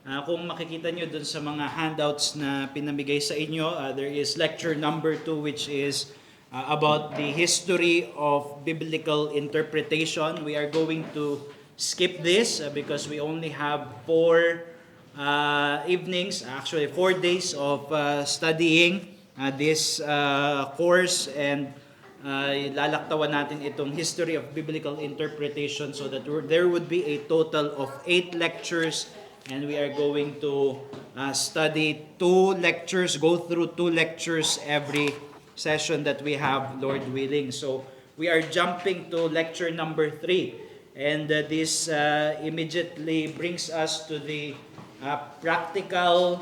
Kung makikita nyo dun sa mga handouts na pinamigay sa inyo, there is lecture number 2 which is about the history of biblical interpretation. We are going to skip this because we only have 4 evenings, actually 4 days of studying this course, and lalaktawan natin itong history of biblical interpretation so that there would be a total of 8 lectures, and we are going to study 2 lectures, go through 2 lectures every session that we have, Lord willing. So we are jumping to lecture number 3, and this immediately brings us to the practical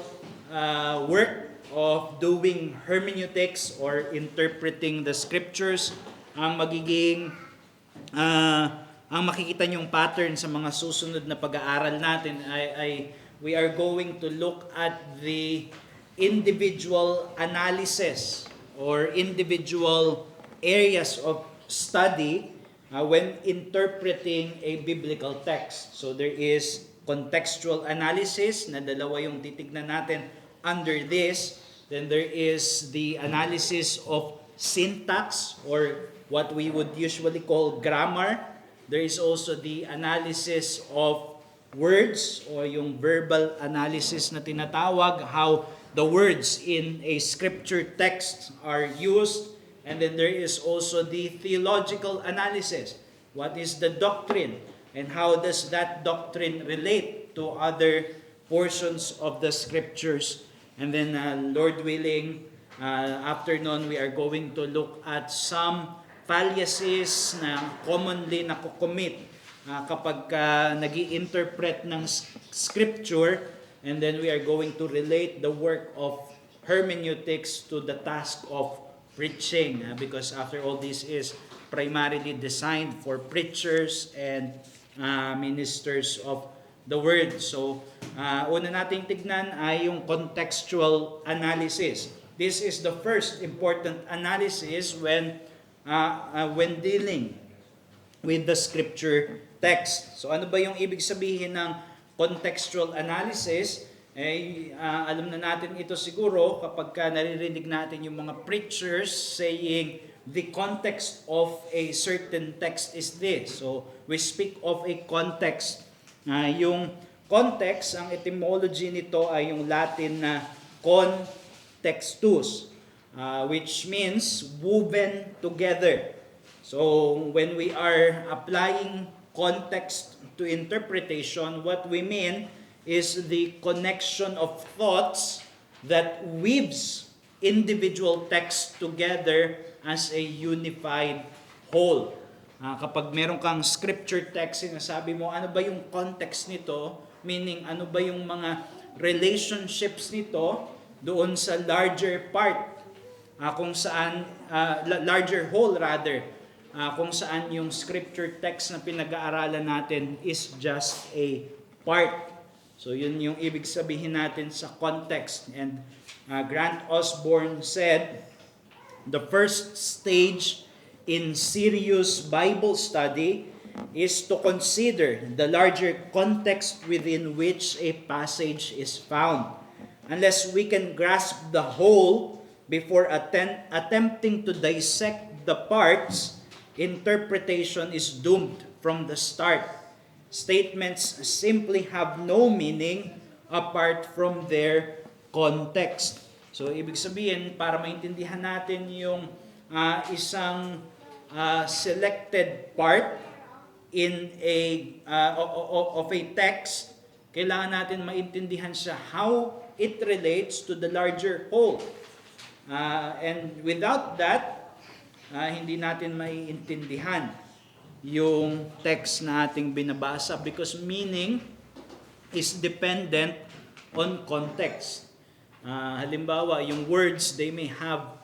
work of doing hermeneutics or interpreting the scriptures. Ang magiging ang makikita niyong pattern sa mga susunod na pag-aaral natin ay we are going to look at the individual analysis or individual areas of study when interpreting a biblical text. So there is contextual analysis na dalawa yung titignan natin under this. Then there is the analysis of syntax or what we would usually call grammar. There is also the analysis of words or yung verbal analysis na tinatawag, how the words in a scripture text are used. And then there is also the theological analysis. What is the doctrine and how does that doctrine relate to other portions of the scriptures? And then, Lord willing, after nun, we are going to look at some fallacies na commonly nakukommit kapag nag-i-interpret ng scripture, and then we are going to relate the work of hermeneutics to the task of preaching, because after all, this is primarily designed for preachers and ministers of the word. So, una nating tignan ay yung contextual analysis. This is the first important analysis when dealing with the scripture text. So, ano ba yung ibig sabihin ng contextual analysis? Alam na natin ito siguro kapag naririnig natin yung mga preachers saying the context of a certain text is this. So, we speak of a context. Yung context, ang etymology nito ay yung Latin na contextus, which means woven together. So, when we are applying context to interpretation, what we mean is the connection of thoughts that weaves individual texts together as a unified whole. Kapag meron kang scripture text, sinasabi mo, ano ba yung context nito? Meaning, ano ba yung mga relationships nito doon sa larger part, kung saan, larger whole rather, kung saan yung scripture text na pinag-aaralan natin is just a part. So, yun yung ibig sabihin natin sa context. And Grant Osborne said, the first stage in serious Bible study is to consider the larger context within which a passage is found. Unless we can grasp the whole before attempting to dissect the parts, interpretation is doomed from the start. Statements simply have no meaning apart from their context. So, ibig sabihin, para maintindihan natin yung isang selected part in of a text, kailangan natin maintindihan siya how it relates to the larger whole. And without that, hindi natin maiintindihan yung text na ating binabasa because meaning is dependent on context. Halimbawa, yung words, they may have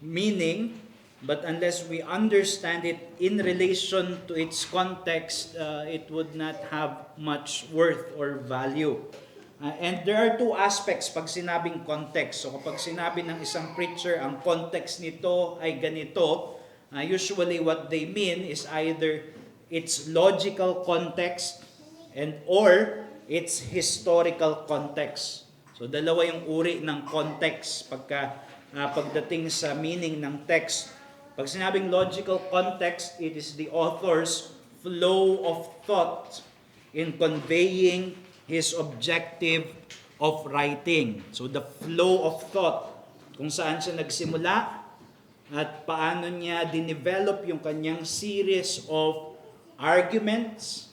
meaning, but unless we understand it in relation to its context, it would not have much worth or value. And there are 2 aspects pag sinabing context. So kapag sinabi ng isang preacher, ang context nito ay ganito, usually what they mean is either its logical context and or it's historical context. So dalawa yung uri ng context pagdating sa meaning ng text. Pag sinabing logical context, it is the author's flow of thought in conveying his objective of writing. So the flow of thought, kung saan siya nagsimula at paano niya dinevelop yung kanyang series of arguments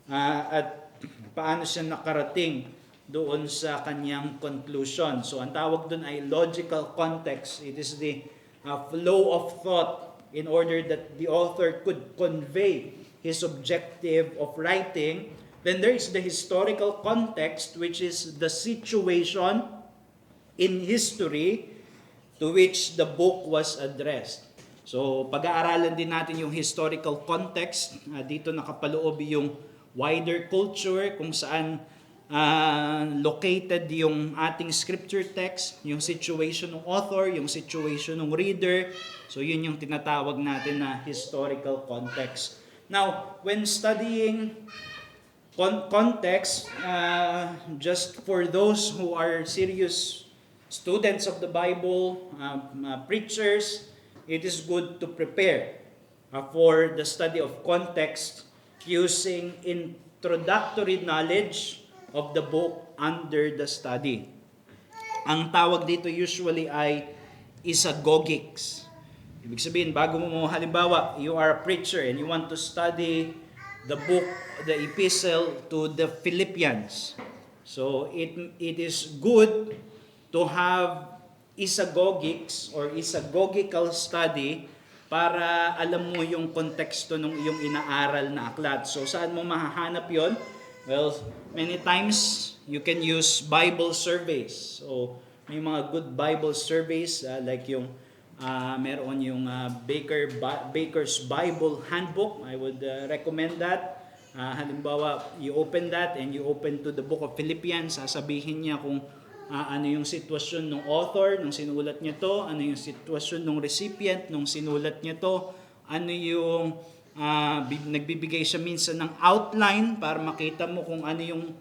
at paano siya nakarating doon sa kanyang conclusion. So ang tawag doon ay logical context. It is the flow of thought in order that the author could convey his objective of writing. Then there is the historical context, which is the situation in history to which the book was addressed. So pag-aaralan din natin yung historical context. Dito nakapaloob yung wider culture kung saan located yung ating scripture text, yung situation ng author, yung situation ng reader. So yun yung tinatawag natin na historical context. Now, when studying context, just for those who are serious students of the Bible, preachers, it is good to prepare for the study of context using introductory knowledge of the book under the study. Ang tawag dito usually ay isagogics. Ibig sabihin, bago mo halimbawa, you are a preacher and you want to study the book, the epistle to the Philippians. So it is good to have isagogics or isagogical study para alam mo yung konteksto ng iyong inaaral na aklat. So saan mo mahahanap yon? Well, many times you can use Bible surveys. So may mga good Bible surveys like yung meron yung Baker's Bible Handbook. I would recommend that. Halimbawa, you open that and you open to the book of Philippians, sasabihin niya kung ano yung sitwasyon ng author nung sinulat niya to, ano yung sitwasyon ng recipient nung sinulat niya to, ano yung nagbibigay siya minsan ng outline para makita mo kung ano yung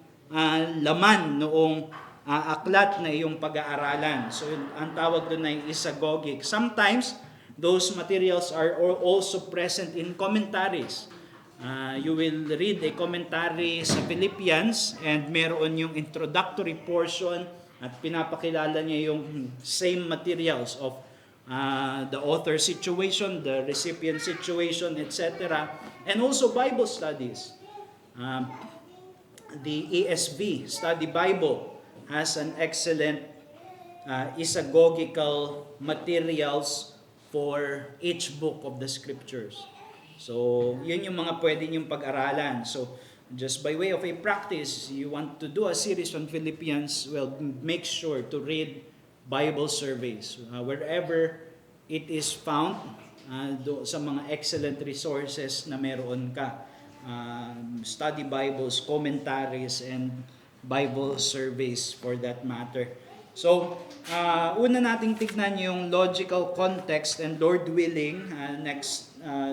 laman noong aklat na iyong pag-aaralan. So ang tawag doon ay isagogic. Sometimes those materials are also present in commentaries. You will read a commentary sa Philippians and meron yung introductory portion at pinapakilala niya yung same materials of the author situation, the recipient situation, etc. And also Bible studies. The ESV Study Bible has an excellent isagogical materials for each book of the scriptures. So, yun yung mga pwede niyong pag-aralan. So, just by way of a practice, you want to do a series on Philippians, well, make sure to read Bible surveys. Wherever it is found, sa mga excellent resources na meron ka. Study Bibles, commentaries, and Bible surveys for that matter. So, una nating tignan yung logical context, and Lord willing, next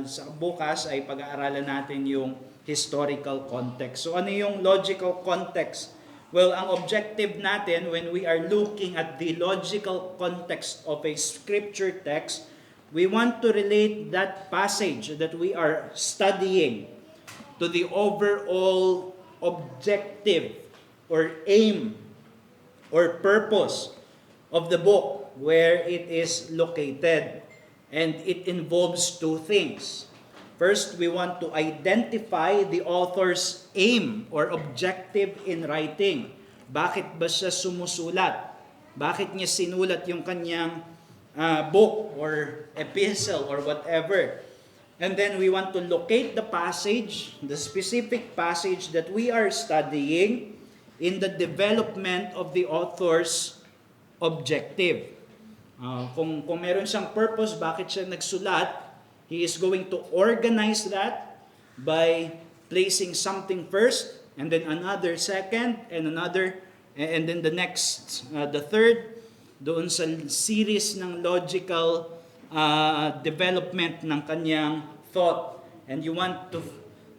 sa bukas ay pag-aaralan natin yung historical context. So ano yung logical context? Well, ang objective natin when we are looking at the logical context of a scripture text, we want to relate that passage that we are studying to the overall objective or aim or purpose of the book where it is located. And it involves two things. First, we want to identify the author's aim or objective in writing. Bakit ba siya sumusulat? Bakit niya sinulat yung kanyang book or epistle or whatever? And then we want to locate the passage, the specific passage that we are studying in the development of the author's objective. Kung meron siyang purpose, bakit siya nagsulat, he is going to organize that by placing something first, and then another second, and another, and then the next, the third, doon sa series ng logical development ng kanyang thought. And you want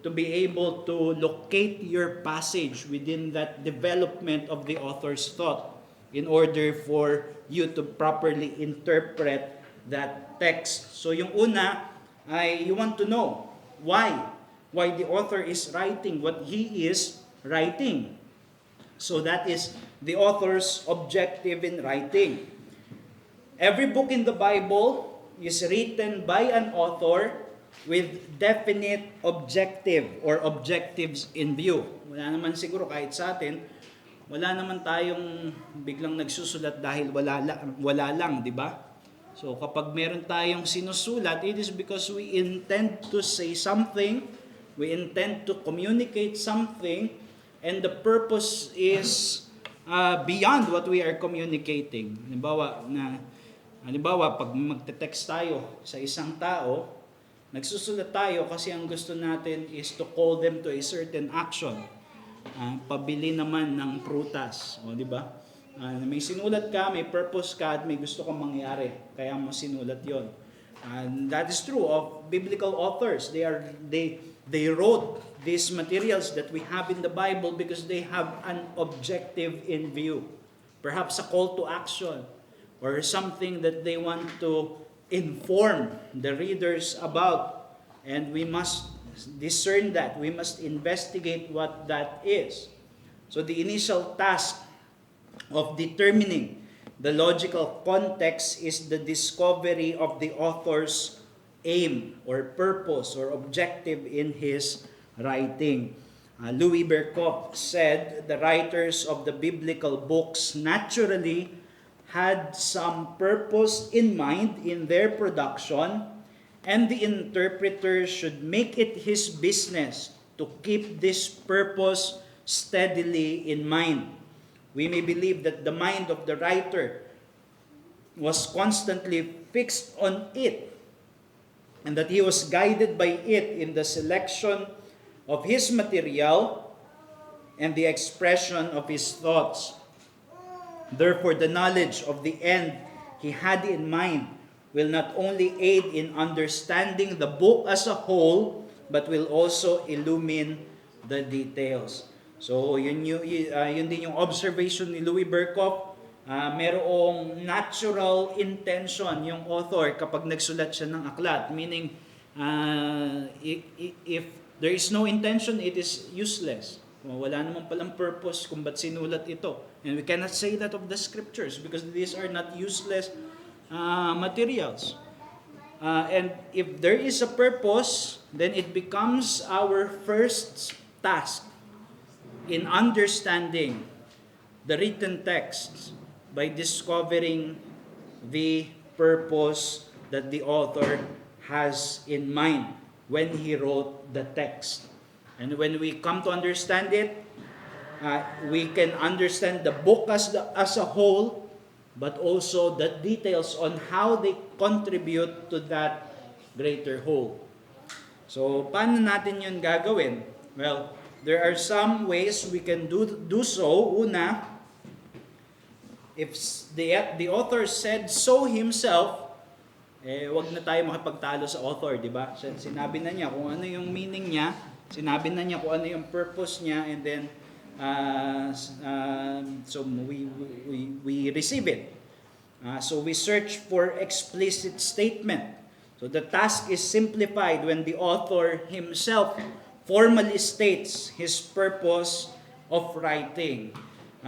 to be able to locate your passage within that development of the author's thought in order for you to properly interpret that text. So yung una ay you want to know why the author is writing what he is writing. So that is the author's objective in writing. Every book in the Bible is written by an author with definite objective or objectives in view. Wala naman siguro kahit sa atin, wala naman tayong biglang nagsusulat dahil wala lang, di ba? So kapag meron tayong sinusulat, it is because we intend to say something, we intend to communicate something, and the purpose is beyond what we are communicating. Halimbawa, pag magte-text tayo sa isang tao, nagsusulat tayo kasi ang gusto natin is to call them to a certain action. Pabili naman ng prutas, o di ba? May sinulat ka, may purpose ka, at may gusto kang mangyari, kaya mo sinulat 'yon. And that is true of biblical authors. They wrote these materials that we have in the Bible because they have an objective in view. Perhaps a call to action or something that they want to inform the readers about, and we must discern that. We must investigate what that is. So the initial task of determining the logical context is the discovery of the author's aim or purpose or objective in his writing. Louis Berkhof said the writers of the biblical books naturally had some purpose in mind in their production, and the interpreter should make it his business to keep this purpose steadily in mind. We may believe that the mind of the writer was constantly fixed on it, and that he was guided by it in the selection of his material and the expression of his thoughts. Therefore, the knowledge of the end he had in mind will not only aid in understanding the book as a whole, but will also illumine the details. So, yun din yung observation ni Louis Berkhof. Merong natural intention yung author kapag nagsulat siya ng aklat. Meaning, if there is no intention, it is useless. Wala naman palang purpose kung ba't sinulat ito. And we cannot say that of the scriptures because these are not useless materials. And if there is a purpose, then it becomes our first task in understanding the written texts by discovering the purpose that the author has in mind when he wrote the text. And when we come to understand it, we can understand the book as a whole, but also the details on how they contribute to that greater whole. So, paano natin yun gagawin? Well, there are some ways we can do so. Una, if the author said so himself, wag na tayo makipagtalo sa author, di ba? Sinabi na niya kung ano yung meaning niya, sinabi na niya kung ano yung purpose niya, and then so we receive it. So we search for explicit statement. So the task is simplified when the author himself formally states his purpose of writing.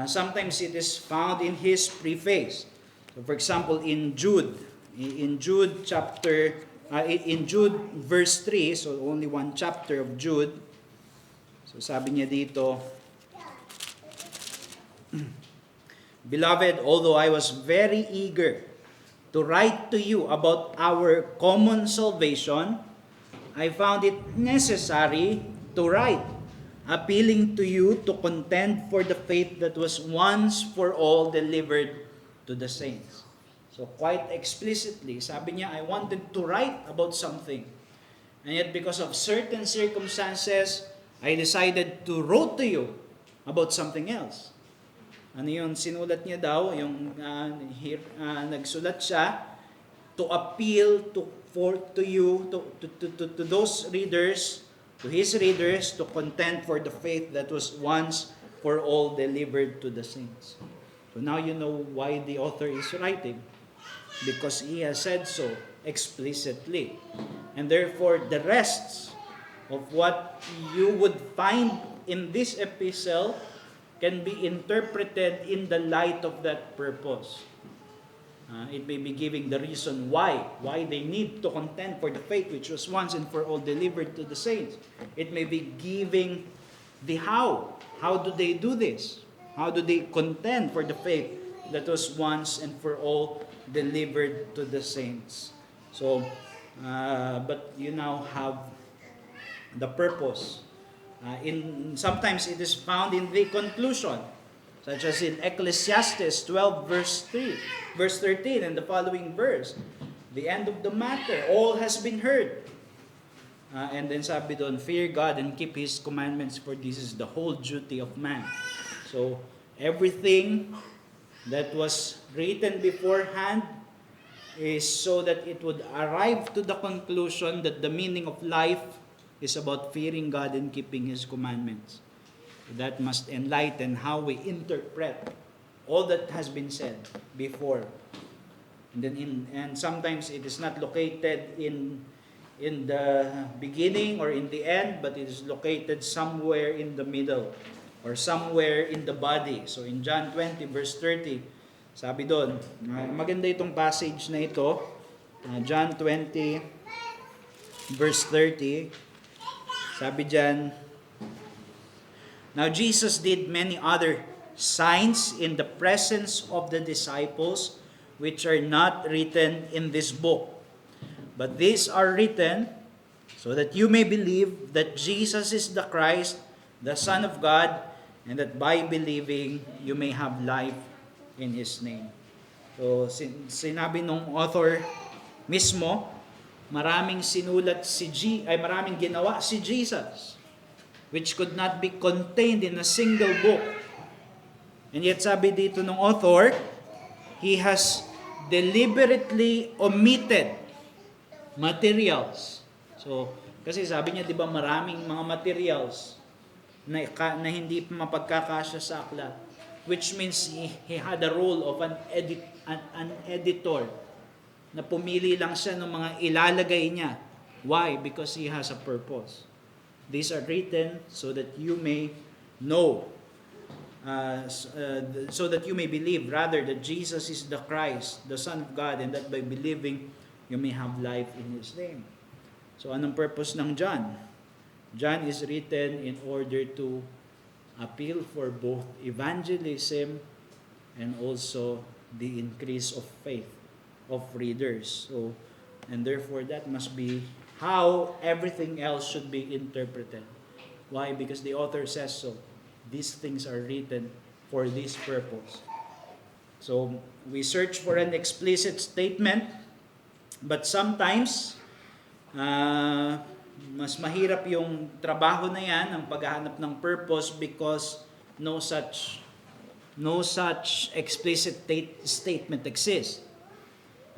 Sometimes it is found in his preface. So for example, in Jude verse 3, so only one chapter of Jude. So sabi niya dito, Beloved, although I was very eager to write to you about our common salvation, I found it necessary to write, appealing to you to contend for the faith that was once for all delivered to the saints. So quite explicitly, sabi niya, I wanted to write about something. And yet because of certain circumstances, I decided to write to you about something else. Ano yung sinulat niya daw? Yung nagsulat siya to appeal to those readers to his readers to contend for the faith that was once for all delivered to the saints. So now you know why the author is writing, because he has said so explicitly. And therefore, the rest of what you would find in this epistle can be interpreted in the light of that purpose. It may be giving the reason why they need to contend for the faith which was once and for all delivered to the saints. It may be giving the how. How do they do this? How do they contend for the faith that was once and for all delivered to the saints? So, but you now have the purpose. Sometimes it is found in the conclusion, such as in Ecclesiastes 12 verse 13 and the following verse. The end of the matter, all has been heard. And then sabi doon, fear God and keep His commandments, for this is the whole duty of man. So, everything that was written beforehand is so that it would arrive to the conclusion that the meaning of life is about fearing God and keeping His commandments. That must enlighten how we interpret all that has been said before. And sometimes it is not located in the beginning or in the end, but it is located somewhere in the middle or somewhere in the body. So in John 20 verse 30, sabi doon, maganda itong passage na ito, John 20 verse 30, sabi diyan, now Jesus did many other signs in the presence of the disciples, which are not written in this book. But these are written so that you may believe that Jesus is the Christ, the Son of God, and that by believing you may have life in His name. So sinabi nung author mismo, maraming ginawa si Jesus, which could not be contained in a single book. And yet sabi dito ng author, he has deliberately omitted materials. So, kasi sabi niya, di ba, maraming mga materials na hindi mapagkakasya sa aklat. Which means he had a role of an editor na pumili lang siya ng mga ilalagay niya. Why? Because he has a purpose. These are written so that you may know, so that you may believe rather that Jesus is the Christ, the Son of God, and that by believing you may have life in His name. So anong purpose ng John? John is written in order to appeal for both evangelism and also the increase of faith of readers. So, and therefore that must be how everything else should be interpreted. Why? Because the author says so. These things are written for this purpose. So, we search for an explicit statement, but sometimes, mas mahirap yung trabaho na yan, ang paghahanap ng purpose, because no such explicit statement exists.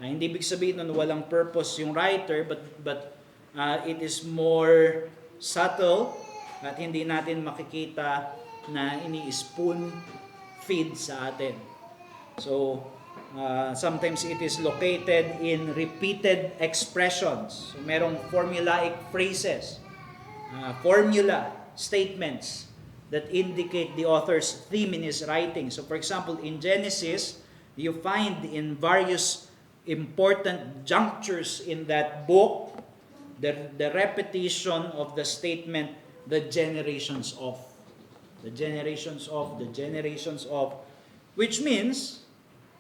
Hindi ibig sabihin nun walang purpose yung writer, but it is more subtle at hindi natin makikita na ini-spoon feed sa atin. So, sometimes it is located in repeated expressions. So, merong formulaic phrases, formula statements that indicate the author's theme in his writing. So, for example, in Genesis, you find in various important junctures in that book the repetition of the statement, the generations of, which means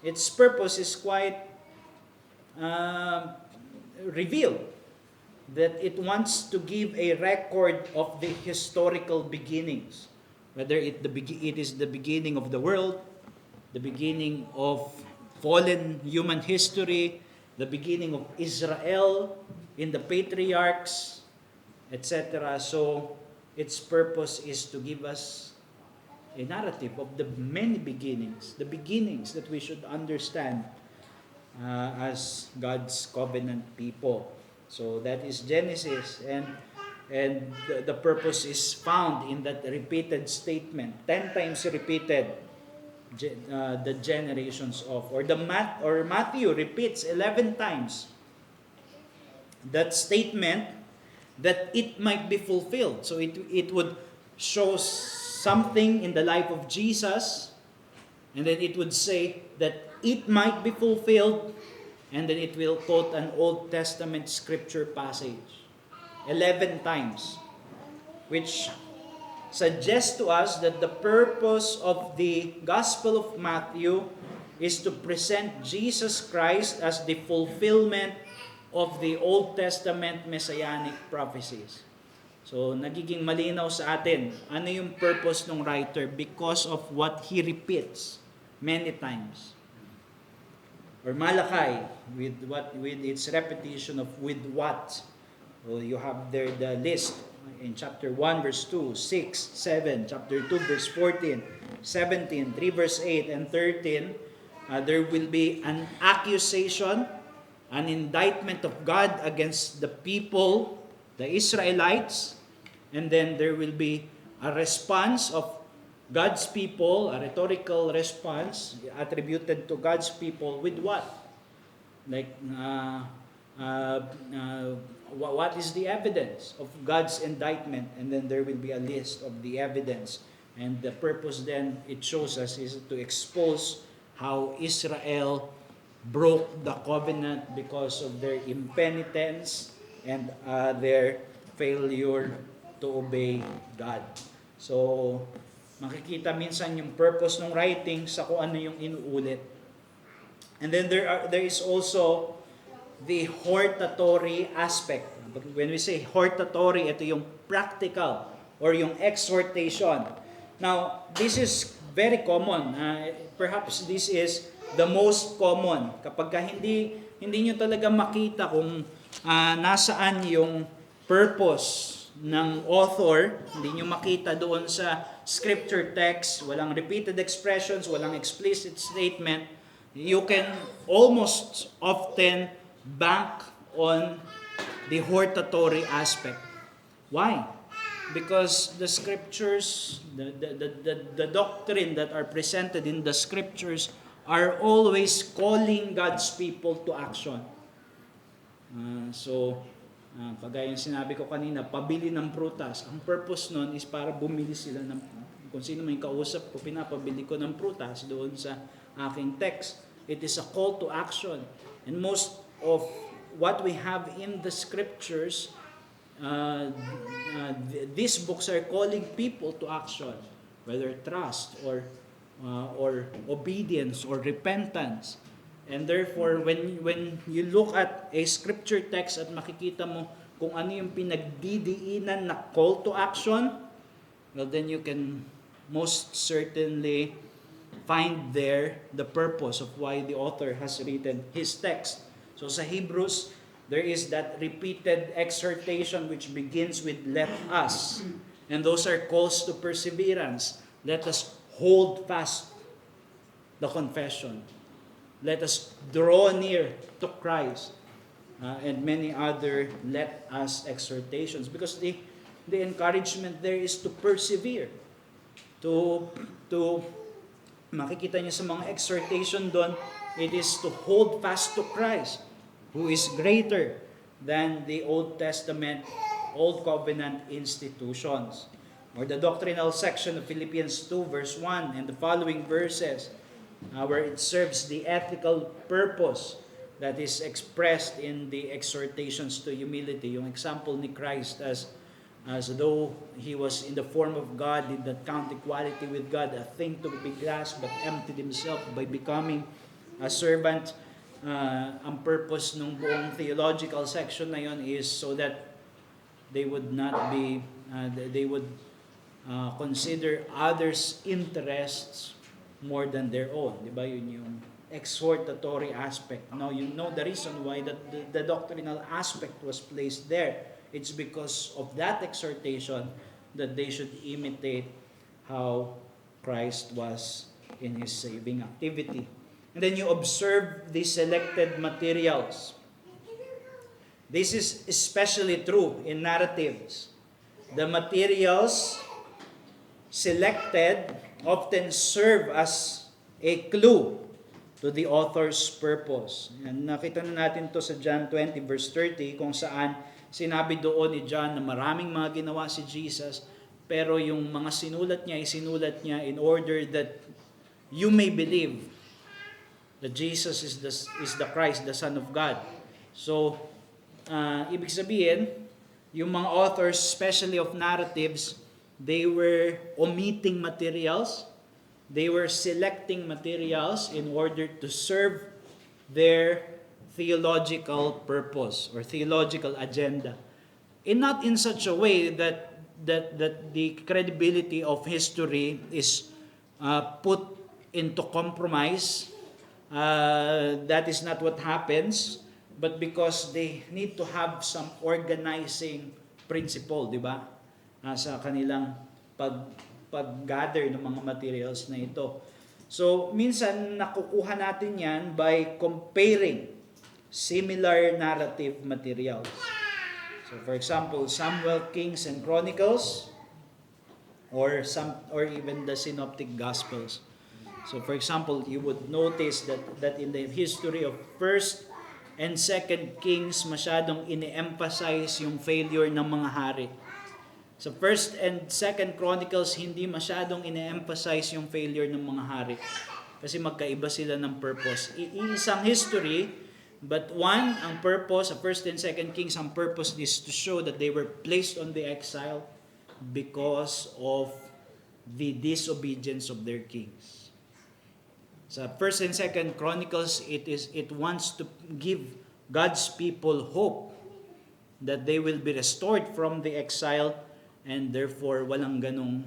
its purpose is quite revealed, that it wants to give a record of the historical beginnings, whether it is the beginning of the world, the beginning of fallen human history, the beginning of Israel in the patriarchs, etc. So its purpose is to give us a narrative of the many beginnings, the beginnings that we should understand as God's covenant people. So that is Genesis. And And the purpose is found in that repeated statement, 10 times repeated, the generations of, or Matthew repeats 11 times that statement, that it might be fulfilled. So it would show something in the life of Jesus, and then it would say that it might be fulfilled, and then it will quote an Old Testament scripture passage 11 times, which suggests to us that the purpose of the Gospel of Matthew is to present Jesus Christ as the fulfillment of the Old Testament messianic prophecies. So, nagiging malinaw sa atin, ano yung purpose ng writer because of what he repeats many times. Or Malachi, with its repetition of with what. Well, you have there the list in chapter 1 verse 2, 6, 7, chapter 2 verse 14, 17, 3 verse 8, and 13. There will be an accusation, an indictment of God against the people, the Israelites, and then there will be a response of God's people, a rhetorical response attributed to God's people with what? Like, what is the evidence of God's indictment? And then there will be a list of the evidence. And the purpose then, it shows us, is to expose how Israel broke the covenant because of their impenitence and their failure to obey God. So, makikita minsan yung purpose ng writing sa kung ano yung inuulit. And then there is also the hortatory aspect. When we say hortatory, ito yung practical or yung exhortation. Now, this is very common. Perhaps this is the most common. Kapag hindi nyo talaga makita kung nasaan yung purpose ng author, hindi nyo makita doon sa scripture text, walang repeated expressions, walang explicit statement, you can almost often bank on the hortatory aspect. Why? Because the scriptures, the doctrine that are presented in the scriptures are always calling God's people to action. Kagaya yung sinabi ko kanina, pabili ng prutas. Ang purpose nun is para bumili sila ng, kung sino may kausap ko, pinapabili ko ng prutas doon sa aking text. It is a call to action. And most of what we have in the scriptures, these books are calling people to action, whether trust or obedience or repentance. And therefore, when you look at a scripture text at makikita mo kung ano yung pinagdidiinan na call to action, well, then you can most certainly find there the purpose of why the author has written his text. So sa Hebrews, there is that repeated exhortation which begins with let us. And those are calls to perseverance. Let us hold fast the confession. Let us draw near to Christ. And many other let us exhortations. Because the encouragement there is to persevere. To makikita niyo sa mga exhortation doon, it is to hold fast to Christ, who is greater than the Old Testament, Old Covenant institutions. Or the doctrinal section of Philippians 2 verse 1 and the following verses, where it serves the ethical purpose that is expressed in the exhortations to humility. Yung example ni Christ as though he was in the form of God, did not count equality with God a thing to be grasped, but emptied himself by becoming a servant. Ang purpose ng buong theological section na yon is so that they would not be, they would consider others' interests more than their own. Diba? Yun yung exhortatory aspect. Now, you know the reason why the doctrinal aspect was placed there. It's because of that exhortation that they should imitate how Christ was in his saving activity. And then you observe the selected materials. This is especially true in narratives. the materials selected often serve as a clue to the author's purpose. And nakita na natin to sa John 20 verse 30 kung saan sinabi doon ni John na maraming mga ginawa si Jesus, pero yung mga sinulat niya in order that you may believe that Jesus is the Christ, the Son of God. So, ibig sabihin, yung mga authors, especially of narratives, they were omitting materials. They were selecting materials in order to serve their theological purpose or theological agenda. Not in such a way that the credibility of history is put into compromise. That is not what happens, but because they need to have some organizing principle, di ba? Sa kanilang pag-gather ng mga materials na ito. So, minsan nakukuha natin yan by comparing similar narrative materials. So, for example, Samuel, Kings, and Chronicles, or even the Synoptic Gospels. So, for example, you would notice that in the history of First and Second Kings, masyadong ini-emphasize yung failure ng mga hari. Sa First and Second Chronicles, hindi masyadong ine-emphasize yung failure ng mga hari. Kasi magkaiba sila ng purpose. Iisang history, but ang purpose, sa First and Second Kings, ang purpose is to show that they were placed on the exile because of the disobedience of their kings. Sa First and Second Chronicles, it wants to give God's people hope that they will be restored from the exile, and therefore walang ganong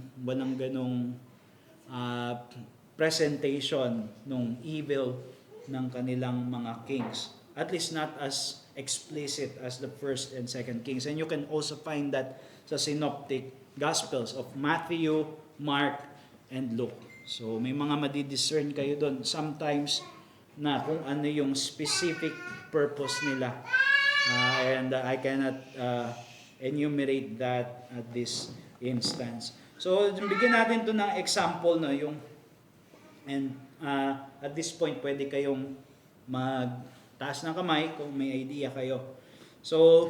presentation ng evil ng kanilang mga kings. At least not as explicit as the First and Second Kings. And you can also find that sa Synoptic Gospels of Matthew, Mark, and Luke. So may mga madidiscern kayo doon sometimes na kung ano yung specific purpose nila. And I cannot enumerate that at this instance. So bigyan natin to ng example no, at this point pwede kayong magtaas ng kamay kung may idea kayo. So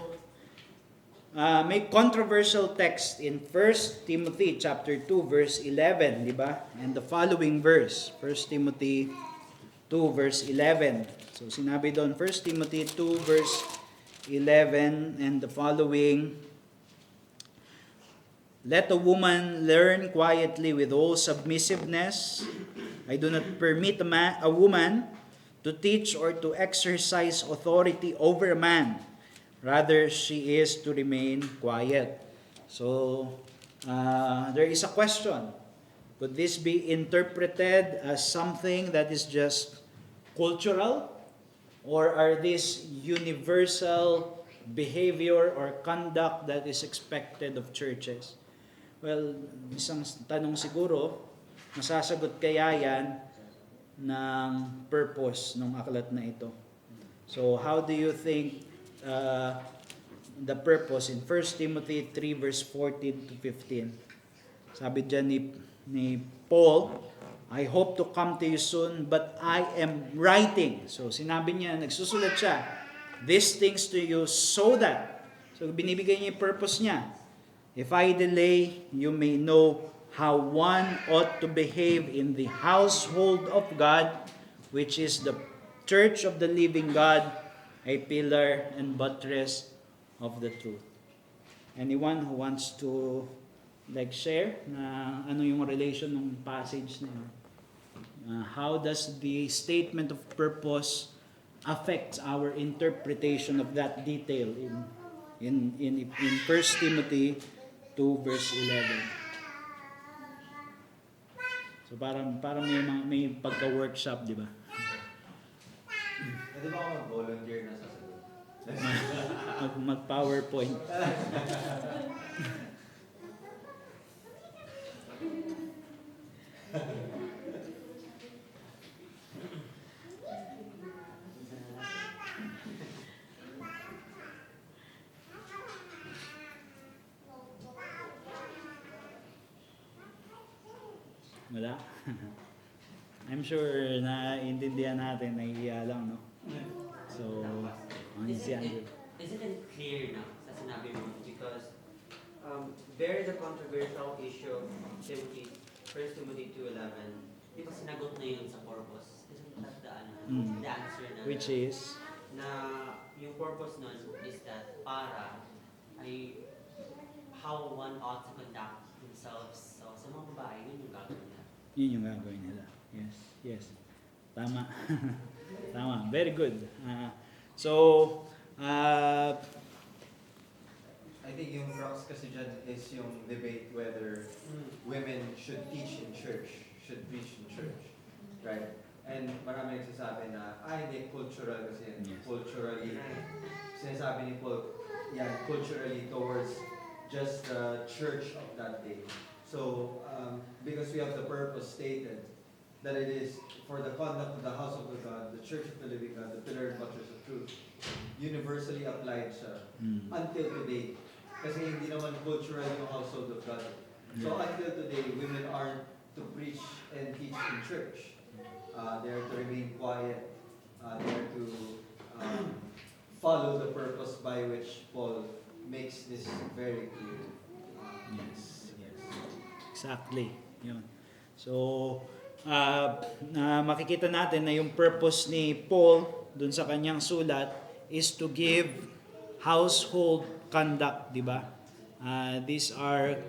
may controversial text in 1 Timothy chapter 2 verse 11, di ba? And the following verse, 1 Timothy 2 verse 11. So sinabi doon 1 Timothy 2 verse 11 and the following: let a woman learn quietly with all submissiveness. I do not permit a woman to teach or to exercise authority over a man. Rather, she is to remain quiet. So, there is a question. Could this be interpreted as something that is just cultural? Or are these universal behavior or conduct that is expected of churches? Well, isang tanong siguro, masasagot kaya yan ng purpose ng aklat na ito. So, how do you think the purpose in 1 Timothy 3 verse 14 to 15? Sabi dyan ni Paul, I hope to come to you soon, but I am writing. So, sinabi niya, nagsusulat siya, these things to you so that, so binibigay niya yung purpose niya. If I delay, you may know how one ought to behave in the household of God, which is the church of the living God, a pillar and buttress of the truth. Anyone who wants to share na ano yung relation ng passage na yun? How does the statement of purpose affect our interpretation of that detail in 1 Timothy 2 verse 11? So parang may pagka-workshop, di ba? Pwede ba ako mag-volunteer na sa sagot? Mag-PowerPoint. Wala? I'm sure na intindihan natin, nahihiya lang, no? So, ano si Andrew? Isn't it clear na sa sinabi mo? Because very the controversial issue of Timothy, 1 Timothy 2:11, di ba sinagot na yun sa purpose? Isn't that the answer na? Which is? Na yung purpose nun is that para ay how one ought to conduct themselves. So sa mga babae, yun yung gagawin nila. Yun yung gagawin nila. Yes, yes. Tama. Tama. Very good. I think yung crux kasi dyan is yung debate whether women should teach in church, should preach in church, right? And marami nagsasabi na, hindi, cultural kasi yan. Yes. Culturally, sinasabi ni Paul, yan, culturally towards just the church of that day. So, because we have the purpose stated, that it is for the conduct of the house of the God, the church of the living God, the pillar and buttress of truth, universally applied siya until today. Kasi hindi naman cultural yung household of God. So until today, women aren't to preach and teach in church. They're to remain quiet. They're to follow the purpose by which Paul makes this very clear. Yes, yes. Exactly. Yun. So, makikita natin na yung purpose ni Paul dun sa kanyang sulat is to give household conduct, di ba? These are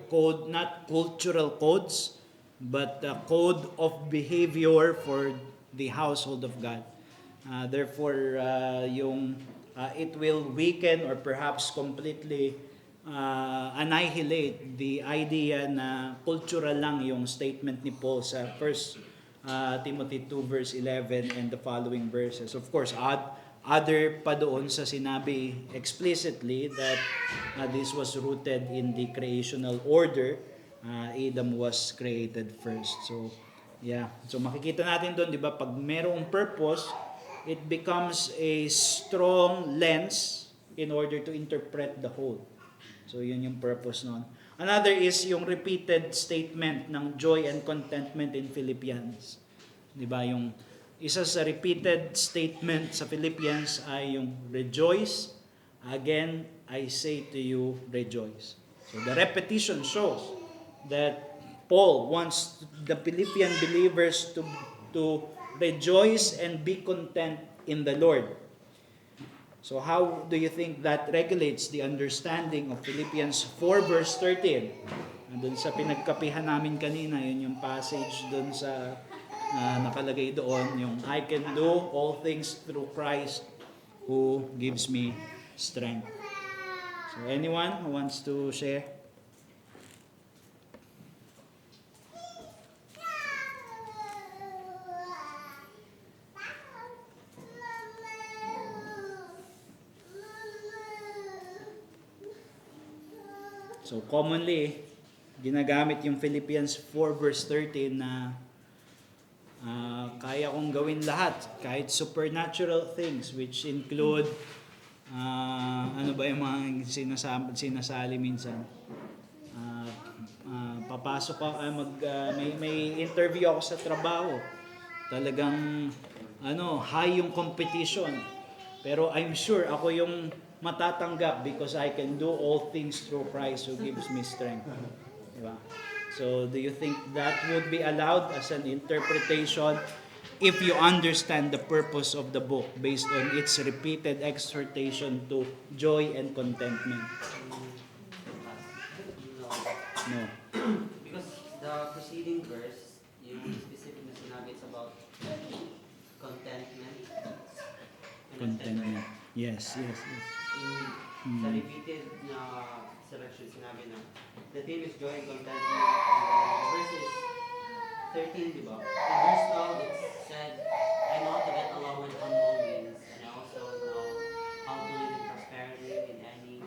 not cultural codes, but a code of behavior for the household of God. Therefore, it will weaken or perhaps completely annihilate the idea na cultural lang yung statement ni Paul sa 1 Timothy 2 verse 11 and the following verses. Of course, other pa doon sa sinabi explicitly that this was rooted in the creational order. Adam was created first. So, yeah. So makikita natin doon, di ba, pag merong purpose, it becomes a strong lens in order to interpret the whole. So, yun yung purpose nun. Another is yung repeated statement ng joy and contentment in Philippians. Di ba? Yung isa sa repeated statement sa Philippians ay yung rejoice. Again, I say to you, rejoice. So, the repetition shows that Paul wants the Philippian believers to rejoice and be content in the Lord. So how do you think that regulates the understanding of Philippians 4 verse 13? Doon sa pinagkapihan namin kanina, yun yung passage doon sa nakalagay doon, yung I can do all things through Christ who gives me strength. So anyone who wants to share? So commonly, ginagamit yung Philippians 4 verse 13 na kaya kong gawin lahat, kahit supernatural things which include ano ba yung mga sinasali minsan. Papasok ako, may interview ako sa trabaho. Talagang high yung competition. Pero I'm sure ako yung matatanggap because I can do all things through Christ who gives me strength. Diba? So, do you think that would be allowed as an interpretation if you understand the purpose of the book based on its repeated exhortation to joy and contentment? No. Because the preceding verse, yung specific na sinabi, it's about contentment. Contentment. Yes. Sa repeated na selection, sinabi na the theme is joy and contentment. Verse is 13, di ba? In verse 12, it said, I know how to get along with humble means, and I also know how to live in prosperity in any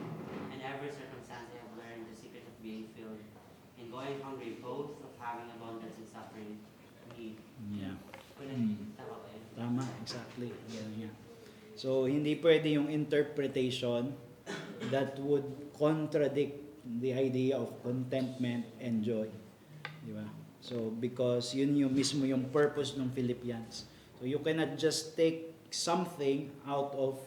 and every circumstance. I have learned the secret of being filled and going hungry, both of having abundance and suffering need. Yeah. Tama ba yun? Tama, exactly. Yeah. So, hindi pwede yung interpretation that would contradict the idea of contentment and joy. Di ba? So because yun yung mismo yung purpose ng Philippians. So you cannot just take something out of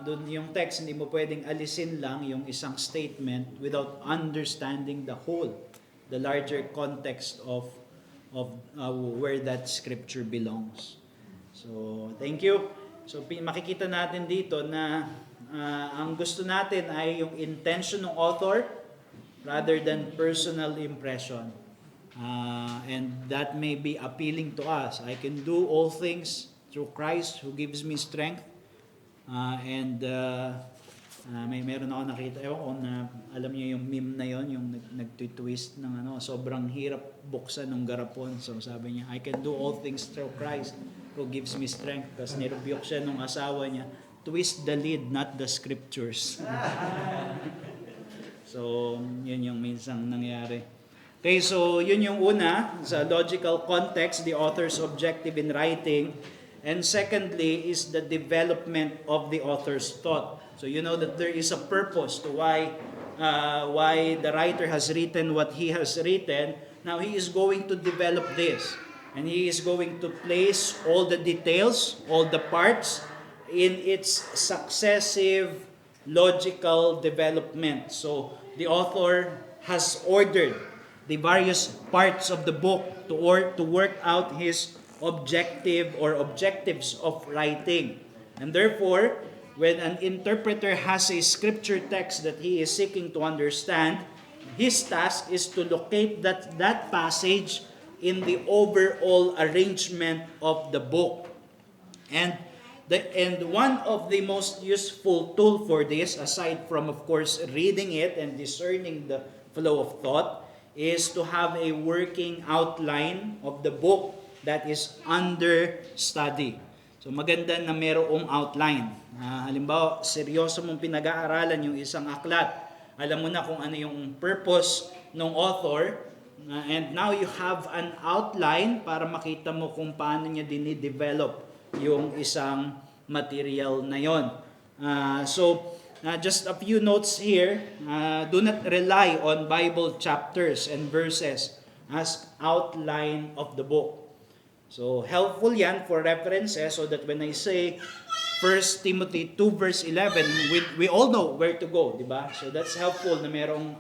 dun yung text, hindi mo pwedeng alisin lang yung isang statement without understanding the whole, the larger context of where that scripture belongs. So thank you. So makikita natin dito na ang gusto natin ay yung intention ng author rather than personal impression. And that may be appealing to us. I can do all things through Christ who gives me strength. Meron ako nakita, alam niyo yung meme na yon, yung nag-twist ng sobrang hirap buksan ng garapon. So sabi niya, I can do all things through Christ who gives me strength. Tapos nirebuke siya nung asawa niya, twist the lid, not the scriptures. So, yun yung minsang nangyari. Okay, so yun yung una, sa logical context, the author's objective in writing. And secondly is the development of the author's thought. So you know that there is a purpose to why the writer has written what he has written. Now he is going to develop this. And he is going to place all the details, all the parts in its successive logical development. So the author has ordered the various parts of the book to work out his objective or objectives of writing. And therefore, when an interpreter has a scripture text that he is seeking to understand, his task is to locate that passage in the overall arrangement of the book. And one of the most useful tool for this, aside from of course reading it and discerning the flow of thought, is to have a working outline of the book that is under study. So maganda na mayroong outline. Halimbawa, seryoso mong pinag-aaralan yung isang aklat. Alam mo na kung ano yung purpose ng author, and now you have an outline para makita mo kung paano niya dinidevelop yung isang material na yon. Just a few notes here. Do not rely on Bible chapters and verses as outline of the book. So helpful yan for references so that when I say 1 Timothy 2 verse 11, we all know where to go, di ba? So that's helpful na merong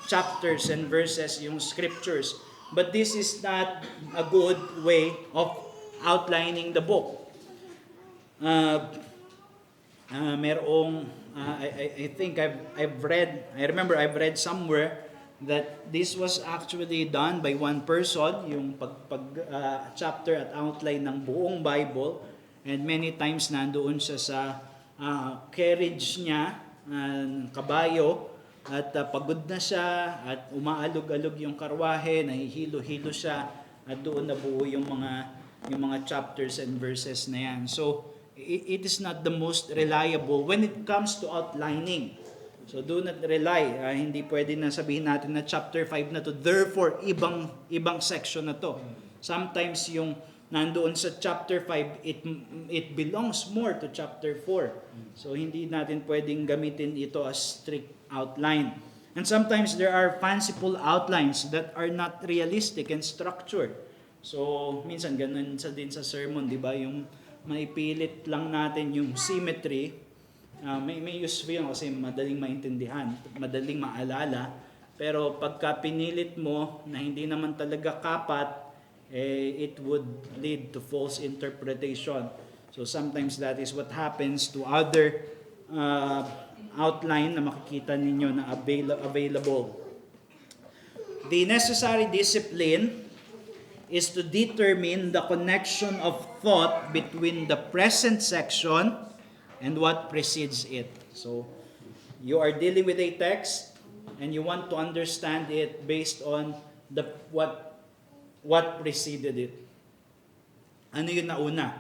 chapters and verses yung scriptures. But this is not a good way of outlining the book. I think I've read somewhere that this was actually done by one person, yung chapter at outline ng buong Bible, and many times nandoon siya sa carriage niya, kabayo, at pagod na siya, at umaalog-alog yung karwahe, nahihilo-hilo siya, at doon nabuo yung mga chapters and verses na yan. So, it is not the most reliable when it comes to outlining. So do not rely. Hindi pwede na sabihin natin na chapter 5 na to, therefore ibang section na to. Sometimes yung nandoon sa chapter 5, it belongs more to chapter 4. So hindi natin pwedeng gamitin ito as strict outline. And sometimes there are fanciful outlines that are not realistic and structured. So minsan ganun din sa sermon, di ba? Yung maipilit lang natin yung symmetry. May useful yun kasi madaling maintindihan, madaling maalala. Pero pagka pinilit mo na hindi naman talaga kapat, it would lead to false interpretation. So sometimes that is what happens to other outline na makikita ninyo na available. The necessary discipline is to determine the connection of thought between the present section and what precedes it. So, you are dealing with a text and you want to understand it based on what preceded it. Ano yung nauna?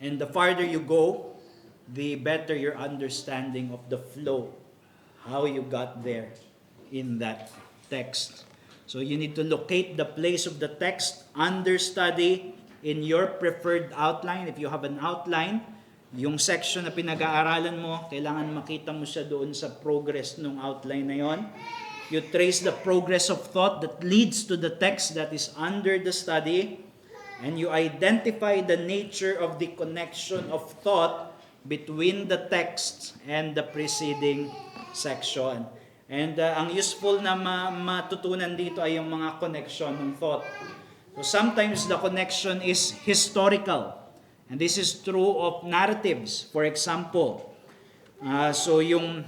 And the farther you go, the better your understanding of the flow, how you got there in that text. So you need to locate the place of the text under study in your preferred outline. If you have an outline, yung section na pinag-aaralan mo, kailangan makita mo siya doon sa progress ng outline na yon. You trace the progress of thought that leads to the text that is under the study, and you identify the nature of the connection of thought between the text and the preceding section. And ang useful na matutunan dito ay yung mga connection ng thought. So sometimes the connection is historical. And this is true of narratives. For example, you